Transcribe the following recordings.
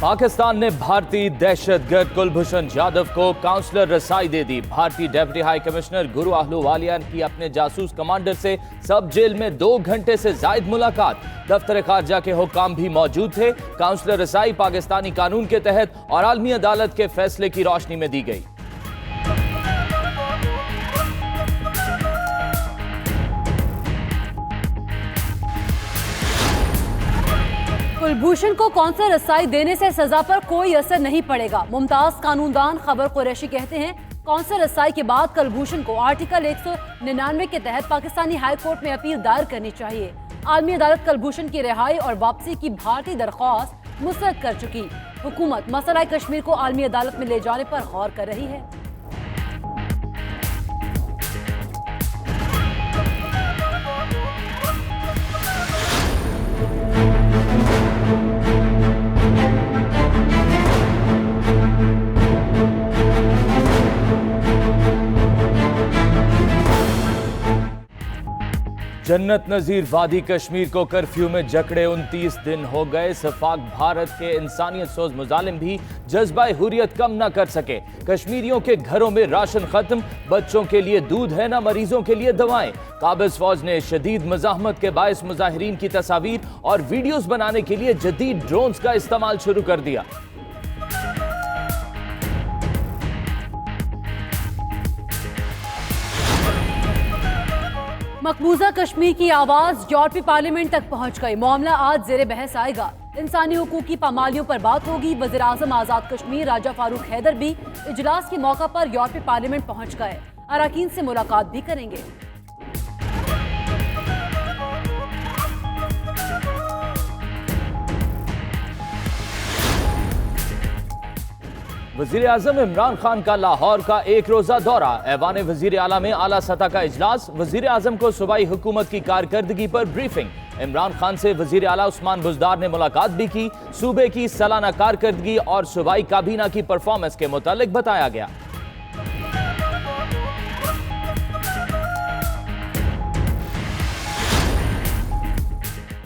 पाकिस्तान ने भारतीय दहशतगर्द कुलभूषण जाधव को काउंसलर रसाई दे दी। भारतीय डेप्यूटी हाई कमिश्नर गुरु अहलुवालिया की अपने जासूस कमांडर से सब जेल में 2 घंटे से जायद मुलाकात। दफ्तर खारजा के हुक्काम भी मौजूद थे। काउंसलर रसाई पाकिस्तानी कानून के तहत और आलमी अदालत के फैसले की रोशनी में दी गई। कुलभूषण को काउंसलर रसाई देने से सजा पर कोई असर नहीं पड़ेगा। मुमताज कानूनदान खबर कुरैशी कहते हैं, काउंसलर रसाई के बाद कुलभूषण को आर्टिकल 199 के तहत पाकिस्तानी हाई कोर्ट में अपील दायर करनी चाहिए। आलमी अदालत कुलभूषण की रिहाई और वापसी की भारतीय दरख्वास्त मुस्तरद कर चुकी। हुकूमत मसला कश्मीर को आलमी अदालत में ले जाने पर गौर कर रही है। जन्नत नजीर वादी कश्मीर को कर्फ्यू में जकड़े 29 दिन हो गए। सफाक भारत के इंसानियत सोज मुजालिम भी जज्बा हुर्रियत कम न कर सके। कश्मीरियों के घरों में राशन खत्म, बच्चों के लिए दूध है न मरीजों के लिए दवाएं। काबिज फौज ने शदीद मज़ाहमत के बायस मुजाहिरीन की तस्वीर और वीडियोस बनाने के लिए जदीद ड्रोन्स का इस्तेमाल शुरू कर दिया। मकबूजा कश्मीर की आवाज यूरोपीय पार्लियामेंट तक पहुंच गई। मामला आज जेरे बहस आएगा। इंसानी हुकूक की पामालियों पर बात होगी। वज़ीर आज़म आज़ाद कश्मीर राजा फारूक हैदर भी इजलास के मौका पर यूरोपीय पार्लियामेंट पहुंच गए। अरकान से मुलाकात भी करेंगे। वज़ीर आज़म इमरान खान का लाहौर का एक रोजा दौरा। ऐवान वज़ीर आला में आला सतह का इजलास। वज़ीर आज़म को सूबाई हुकूमत की कारकर्दगी पर ब्रीफिंग। इमरान खान से वज़ीर आला उस्मान बुज़दार ने मुलाकात भी की। सूबे की सालाना कारकर्दगी और सूबाई काबीना की परफॉर्मेंस के मुतालिक बताया गया।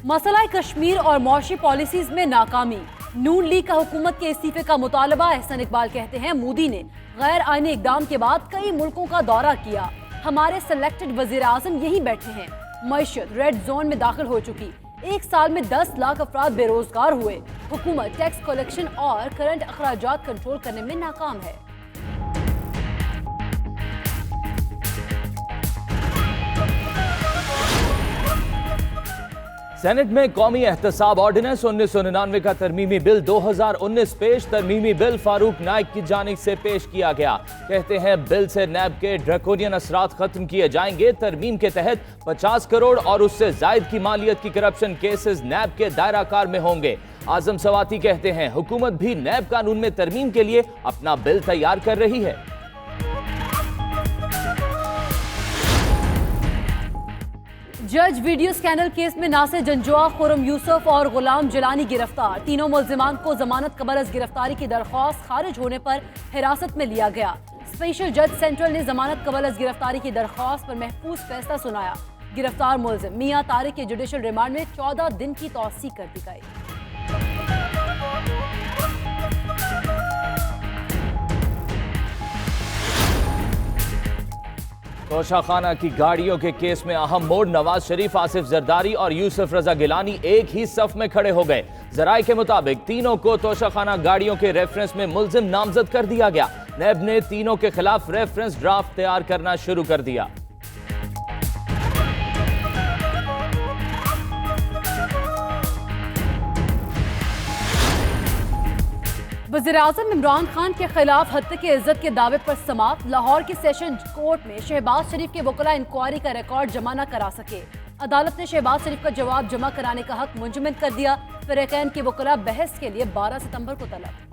मसला कश्मीर और मौशी पॉलिसीज में नाकामी। नून लीग का हुकूमत के इस्तीफे का मुतालबा। एहसन इकबाल कहते हैं, मोदी ने गैर आईनी इकदाम के बाद कई मुल्कों का दौरा किया। हमारे सिलेक्टेड वजीर आजम यही बैठे हैं। मईशत रेड जोन में दाखिल हो चुकी। 1 साल में 10 लाख अफराद बेरोजगार हुए। हुकूमत टैक्स कलेक्शन और करंट अखराजात कंट्रोल करने में नाकाम है। सेनेट में कौमी एहतसाब ऑर्डिनेंस 1999 का तरमीमी बिल 2019 पेश। तरमीमी बिल फारूक नाइक की जानिब से पेश किया गया। कहते हैं, बिल से नैब के ड्रैकोनियन असरात खत्म किए जाएंगे। तरमीम के तहत 50 करोड़ और उससे जायद की मालियत की करप्शन केसेस नैब के दायरा कार में होंगे। आजम सवाती कहते हैं, हुकूमत भी नैब कानून में तरमीम के लिए अपना बिल तैयार कर रही है। जज वीडियो स्कैंडल केस में नासिर जंजुआ, खुरम यूसुफ और गुलाम जिलानी गिरफ्तार। तीनों मुल्जिमान को जमानत कबल अज गिरफ्तारी की दरख्वास्त खारिज होने पर हिरासत में लिया गया। स्पेशल जज सेंट्रल ने जमानत कबल अज गिरफ्तारी की दरख्वास्त पर महफूज फैसला सुनाया। गिरफ्तार मुल्जिम मियां तारिक के जुडिशल रिमांड में 14 दिन की तौसीक कर दी गई। तोशाखाना की गाड़ियों के केस में अहम मोड़। नवाज शरीफ, आसिफ जरदारी और यूसुफ रजा गिलानी एक ही सफ में खड़े हो गए। जराये के मुताबिक तीनों को तोशाखाना गाड़ियों के रेफरेंस में मुल्जिम नामजद कर दिया गया। नैब ने तीनों के खिलाफ रेफरेंस ड्राफ्ट तैयार करना शुरू कर दिया। वज़ीर आज़म इमरान खान के खिलाफ हत्या की इज्जत के दावे पर समाप्त। लाहौर की सेशन कोर्ट में शहबाज शरीफ के वकला इंक्वायरी का रिकॉर्ड जमा न करा सके। अदालत ने शहबाज शरीफ का जवाब जमा कराने का हक मुंजमद कर दिया। फरीकैन के वकला बहस के लिए 12 सितंबर को तलब।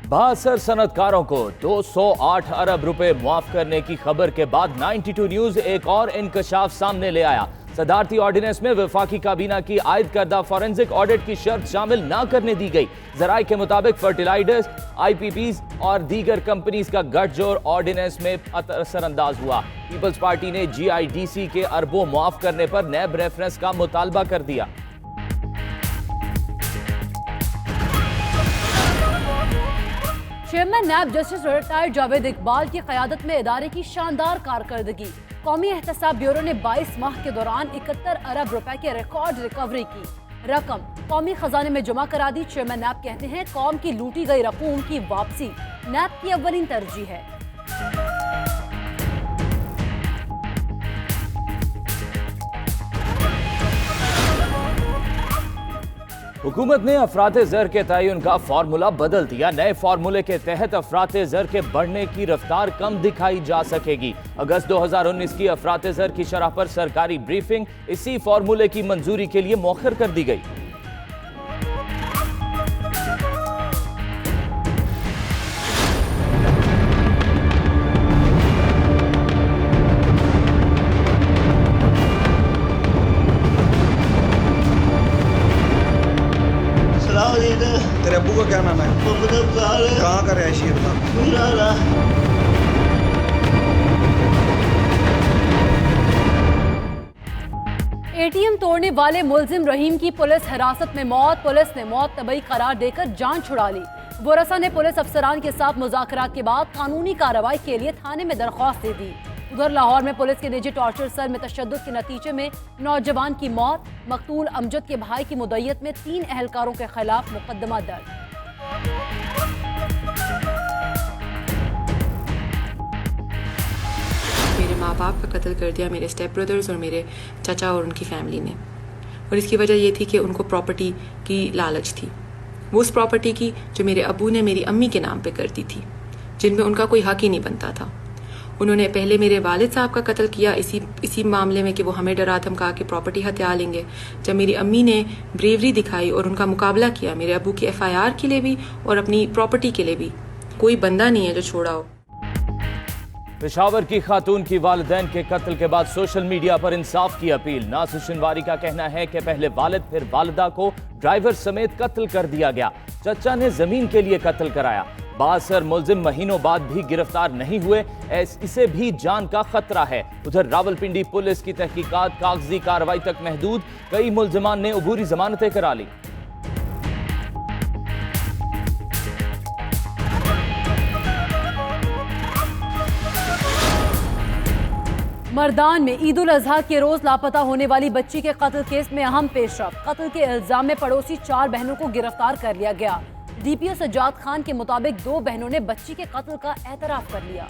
बासर सनतकारों को 208 अरब रुपए मुआफ करने की खबर के बाद 92 न्यूज एक और इंकशाफ सामने ले आया। सदारती ऑर्डिनेंस में वफाकी काबीना की आयद करदा फॉरेंसिक ऑडिट की शर्त शामिल न करने दी गई। जराये के मुताबिक फर्टिलाइजर्स, IPPs और दीगर कंपनीज का गठजोड़ ऑर्डिनेंस में असरअंदाज हुआ। पीपल्स पार्टी ने GIDC के अरबों मुआफ करने पर नैब रेफरेंस का मुतालबा कर दिया। Chairman NAB justice retired Javed Iqbal की क़यादत में इदारे की शानदार कारकर्दगी। कौमी एहतसाब ब्यूरो ने 22 माह के दौरान 71 अरब रुपए के रिकॉर्ड रिकवरी की रकम कौमी खजाने में जमा करा दी। चेयरमैन नैब कहते हैं कौम की लूटी गई रकूम की वापसी नैब की अव्वलीन तरजीह है। हुकूमत ने अफराते ज़र के तयन का फार्मूला बदल दिया। नए फार्मूले के तहत अफराते ज़र के बढ़ने की रफ्तार कम दिखाई जा सकेगी। अगस्त 2019 की अफराते ज़र की शरह पर सरकारी ब्रीफिंग इसी फार्मूले की मंजूरी के लिए मौखर कर दी गई। तेरे अब्बू का क्या नाम है? कहाँ का रहायशी है बता। ATM तोड़ने वाले मुलजिम रहीम की पुलिस हिरासत में मौत। पुलिस ने मौत तबई करार देकर जान छुड़ा ली। वरसा ने पुलिस अफसरान के साथ मुज़ाकरात के बाद कानूनी कार्रवाई के लिए थाने में दरख्वास्त दे दी। उधर लाहौर में पुलिस के निजी टॉर्चर सेल में तशद्दुद के नतीजे में नौजवान की मौत। मकतूल अमजद के भाई की मुद्दईयत में 3 अहलकारों के खिलाफ मुकदमा दर्ज। मेरे माँ बाप का कत्ल कर दिया मेरे स्टेप ब्रदर्स और मेरे चाचा और उनकी फैमिली ने, और इसकी वजह ये थी कि उनको प्रॉपर्टी की लालच थी। वो उस प्रॉपर्टी की जो मेरे अबू ने मेरी अम्मी के नाम पे कर दी थी, जिनमें उनका कोई हक ही नहीं बनता था। उन्होंने पहले मेरे वालिद साहब का कत्ल किया इसी मामले में कि वो हमें डरा धमका के प्रॉपर्टी हत्या लेंगे। जब मेरी अम्मी ने ब्रेवरी दिखाई और उनका मुकाबला किया मेरे अबू की FIR के लिए भी और अपनी प्रॉपर्टी के लिए भी, कोई बंदा नहीं है जो छोड़ा हो। पेशावर की खातून की वालिदैन के कत्ल के बाद सोशल मीडिया पर इंसाफ की अपील। नासिर शिनवारी का कहना है कि पहले वालिद फिर वालिदा को ड्राइवर समेत कत्ल कर दिया गया। चचा ने जमीन के लिए कत्ल कराया। बासर मुलजिम महीनों बाद भी गिरफ्तार नहीं हुए, इसे भी जान का खतरा है। उधर रावलपिंडी पुलिस की तहकीकात कागजी कार्रवाई तक महदूद। कई मुलजिमान ने अबूरी जमानतें करा ली। मर्दान में ईद उल अजहा के रोज लापता होने वाली बच्ची के कत्ल केस में अहम पेशरफ। कत्ल के इल्जाम में पड़ोसी 4 बहनों को गिरफ्तार कर लिया गया। DPO सज्जाद खान के मुताबिक 2 बहनों ने बच्ची के कत्ल का एतराफ कर लिया।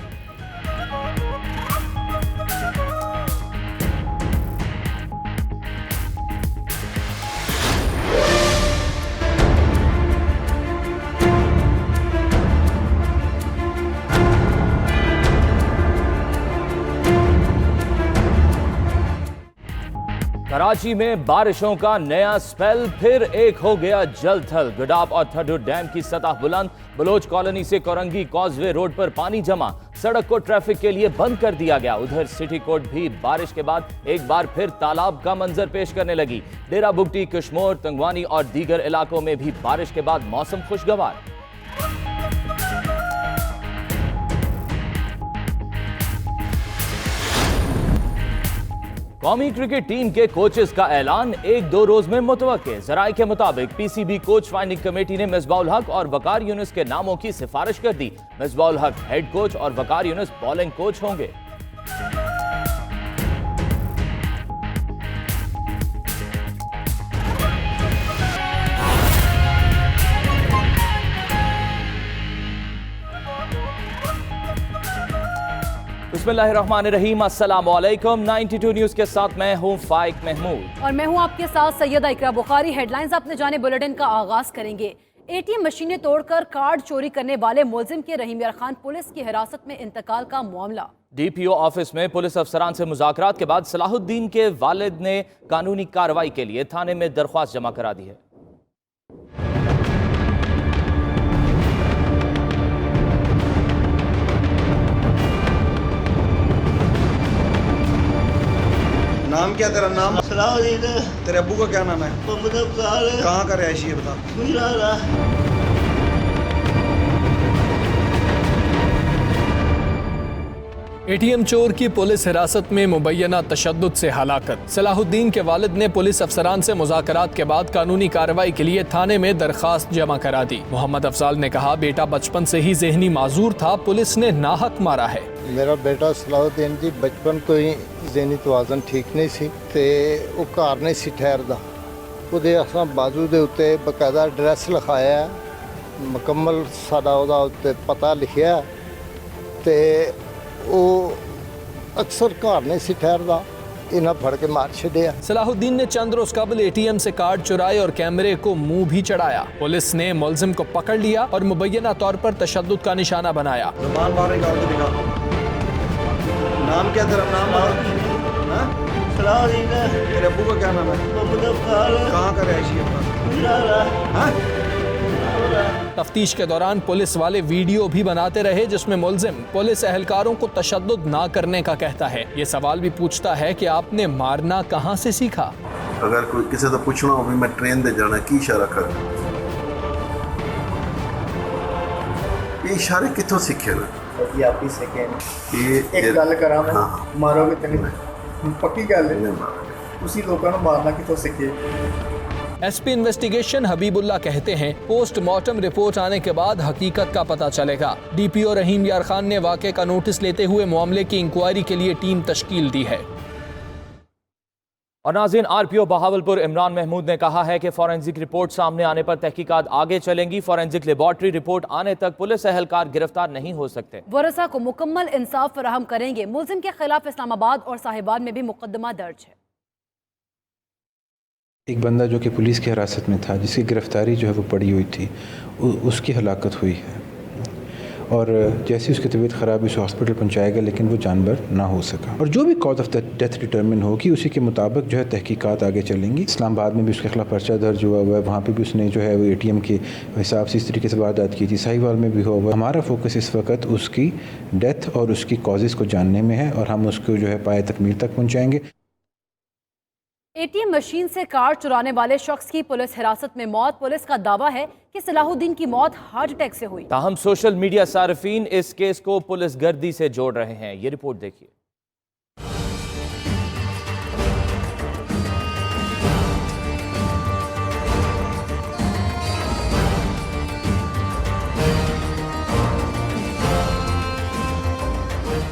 कराची में बारिशों का नया स्पेल, फिर एक हो गया जल थल। गडाब और थड्डू डैम की सतह बुलंद। बलोच कॉलोनी से कोरंगी कॉजवे रोड पर पानी जमा। सड़क को ट्रैफिक के लिए बंद कर दिया गया। उधर सिटी कोर्ट भी बारिश के बाद एक बार फिर तालाब का मंजर पेश करने लगी। डेरा बुगटी, कश्मोर, तंगवानी और दीगर इलाकों में भी बारिश के बाद मौसम खुशगवार। कौमी क्रिकेट टीम के कोचेस का ऐलान 1-2 रोज में मुतवक्के। जराये के मुताबिक PCB कोच फाइंडिंग कमेटी ने मिसबाउल हक और वकार यूनुस के नामों की सिफारिश कर दी। मिसबाउल हक हेड कोच और वकार यूनुस बॉलिंग कोच होंगे। बिस्मिल्लाहिर्रहमानिर्रहीम, अस्सलाम वालेकुम। 92 न्यूज के साथ मैं हूं फाइक महमूद और मैं हूं आपके साथ सैयदा इकरा बुखारी। हेडलाइंस अपने जाने बुलेटिन का आगाज करेंगे। ATM मशीनें तोड़कर कार्ड चोरी करने वाले मुलजिम के रहीम यार खान पुलिस की हिरासत में इंतकाल का मामला। DPO ऑफिस में पुलिस अफसरान से मुज़ाकरात के बाद सलाहुद्दीन के वालिद ने कानूनी कार्रवाई के लिए थाने में दरख्वास्त जमा करा दी है। नाम क्या तेरा नाम? तेरे अब्बू का क्या नाम है? कहाँ का रहायशी है बता? एटीएम चोर की पुलिस हिरासत में मुबैना तशद्दुद से हलाकत। सलाहुद्दीन के वालिद ने पुलिस अफसरान से मुज़ाकरात के बाद कानूनी कार्रवाई के लिए थाने में दरखास्त जमा करा दी। मोहम्मद अफजाल ने कहा, बेटा बचपन से ही ज़हनी माजूर था, पुलिस ने नाहक मारा है। मेरा बेटा सलाहुद्दीन जी बचपन तो ही ज़हनी तवाज़न ठीक नहीं सी ते वो घर नहीं सी ठहरदा। ਉਹਦੇ ਅਸਾਂ ਬਾਜ਼ੂ ਦੇ ਉੱਤੇ ਬਕਾਇਦਾ ਐਡਰੈਸ ਲਿਖਾਇਆ, ਮੁਕੰਮਲ ਸਾਡਾ ਉਹਦਾ ਉੱਤੇ ਪਤਾ ਲਿਖਿਆ ਤੇ ਉਹ ਅਕਸਰ ਘਰ नहीं सी ठहरदा। इन्हें फड़ के मार छड़िया। सलाहुद्दीन ने चंद रोज कबल एटीएम से कार्ड चुराए और कैमरे को मुंह भी चढ़ाया। पुलिस ने मुलजिम को पकड़ लिया और मुबैना तौर पर तशद्दुद का निशाना बनाया। नाम क्या तेरा नाम? तेरे अब्बू का क्या नाम है? कहाँ का रहायशी है? तफ्तीश के दौरान पुलिस वाले वीडियो भी बनाते रहे जिसमें मुलजिम पुलिस एहलकारों को तशद्दुद ना करने का कहता है। ये सवाल भी पूछता है कि आपने मारना कहाँ से सीखा। अगर कोई किसी से पूछना हो भी मैं ट्रेन दे जाना की इशारा कर, ये इशारे कितों सीखे ना? आप ही सीखे एक गल करा मैं मारोगे तो नहीं पक्की गल है, उसी लोगों को मारना कितों सीखे। एसपी इन्वेस्टिगेशन हबीबुल्लाह कहते हैं, पोस्टमार्टम रिपोर्ट आने के बाद हकीकत का पता चलेगा। डीपीओ रहीम यार खान ने वाक़े का नोटिस लेते हुए मामले की इंक्वायरी के लिए टीम तश्कील दी है। और नाज़रीन, आरपीओ बहावलपुर इमरान महमूद ने कहा है कि फॉरेंसिक रिपोर्ट सामने आने पर तहकीकात आगे चलेंगी। फॉरेंसिक लेबॉर्ट्री रिपोर्ट आने तक पुलिस एहलकार गिरफ्तार नहीं हो सकते। वरसा को मुकम्मल इंसाफ फराहम करेंगे। मुलजिम के खिलाफ इस्लामाबाद और साहिबान में भी मुकदमा दर्ज है। एक बंदा जो कि पुलिस की हिरासत में था, जिसकी गिरफ्तारी जो है वो पड़ी हुई थी, उसकी हलाकत हुई है और जैसे उसकी तबीयत ख़राब उसे हॉस्पिटल पहुंचाएगा लेकिन वो जानवर ना हो सका। और जो भी कॉज ऑफ डेथ डिटर्मिन होगी उसी के मुताबिक जो है तहकीकात आगे चलेंगी। इस्लामाबाद में भी उसके खिलाफ पर्चा दर्ज हुआ हुआ है, वहाँ पे भी उसने जो है वो एटीएम के हिसाब से इस तरीके से वारदात की थी। साहिवाल में भी हुआ हुआ। हमारा फोकस इस वक्त उसकी डेथ और उसकी कॉजेज़ को जानने में है और हम उसको जो है पाए तकमील तक पहुँचाएँगे। एटीएम मशीन से कार्ड चुराने वाले शख्स की पुलिस हिरासत में मौत। पुलिस का दावा है कि सलाहुद्दीन की मौत हार्ट अटैक से हुई। ताहम सोशल मीडिया सार्फिन इस केस को पुलिस गर्दी से जोड़ रहे हैं। ये रिपोर्ट देखिए।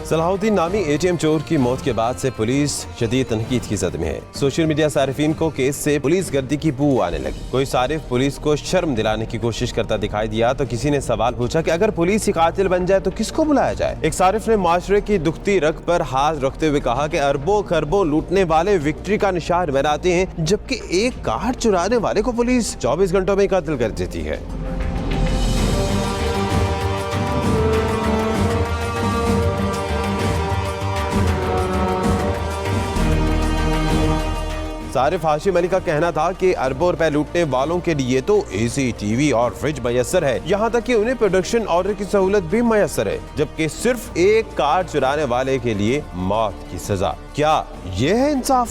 सलाहुद्दीन नामी एटीएम चोर की मौत के बाद से पुलिस शदीद तनकीद की जद में है। सोशल मीडिया सारिफीन को केस से पुलिस गर्दी की बू आने लगी। कोई सारिफ पुलिस को शर्म दिलाने की कोशिश करता दिखाई दिया तो किसी ने सवाल पूछा कि अगर पुलिस ही कातिल बन जाए तो किसको बुलाया जाए। एक सारिफ ने माशरे की दुखती रग पर हाथ रखते हुए कहा कि अरबों खरबों लूटने वाले विक्ट्री का निशान बनाते हैं, जबकि एक कार्ड चुराने वाले को पुलिस 24 घंटों में कत्ल कर देती है। सारिफ हाशिम अली का कहना था कि अरबों रुपए लूटने वालों के लिए तो एसी, टीवी और फ्रिज मयसर है, यहाँ तक कि उन्हें प्रोडक्शन ऑर्डर की सहूलत भी मयसर है, जबकि सिर्फ एक कार्ड चुराने वाले के लिए मौत की सजा। क्या यह है इंसाफ?